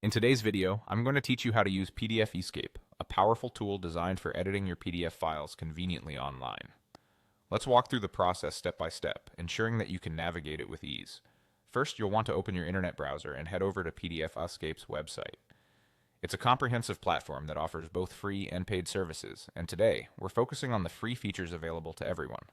In today's video, I'm going to teach you how to use PDF Escape, a powerful tool designed for editing your PDF files conveniently online. Let's walk through the process step by step, ensuring that you can navigate it with ease. First, you'll want to open your internet browser and head over to PDF Escape's website. It's a comprehensive platform that offers both free and paid services, and today, we're focusing on the free features available to everyone.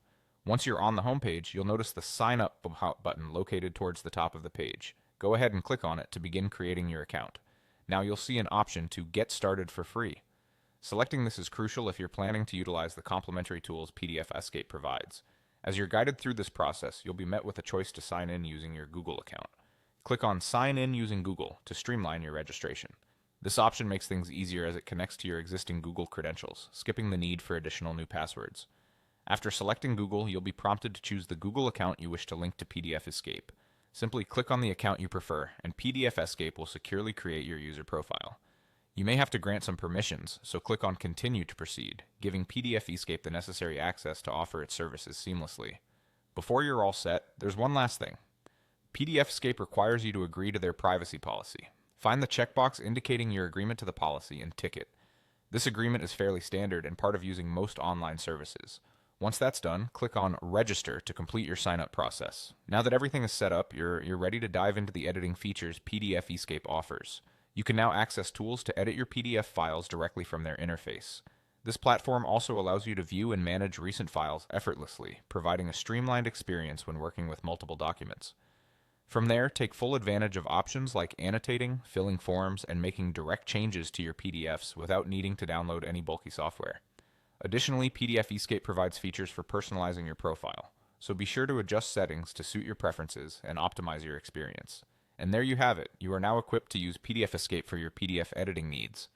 Once you're on the homepage, you'll notice the Sign Up button located towards the top of the page. Go ahead and click on it to begin creating your account. Now you'll see an option to Get Started for free. Selecting this is crucial if you're planning to utilize the complimentary tools PDF Escape provides. As you're guided through this process, you'll be met with a choice to sign in using your Google account. Click on Sign in using Google to streamline your registration. This option makes things easier as it connects to your existing Google credentials, skipping the need for additional new passwords. After selecting Google, you'll be prompted to choose the Google account you wish to link to PDF Escape. Simply click on the account you prefer, and PDF Escape will securely create your user profile. You may have to grant some permissions, so click on Continue to proceed, giving PDF Escape the necessary access to offer its services seamlessly. Before you're all set, there's one last thing. PDF Escape requires you to agree to their privacy policy. Find the checkbox indicating your agreement to the policy and tick it. This agreement is fairly standard and part of using most online services. Once that's done, click on Register to complete your sign-up process. Now that everything is set up, you're ready to dive into the editing features PDF Escape offers. You can now access tools to edit your PDF files directly from their interface. This platform also allows you to view and manage recent files effortlessly, providing a streamlined experience when working with multiple documents. From there, take full advantage of options like annotating, filling forms, and making direct changes to your PDFs without needing to download any bulky software. Additionally, PDF Escape provides features for personalizing your profile, so be sure to adjust settings to suit your preferences and optimize your experience. And there you have it. You are now equipped to use PDF Escape for your PDF editing needs.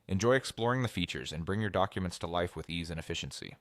Enjoy exploring the features and bring your documents to life with ease and efficiency.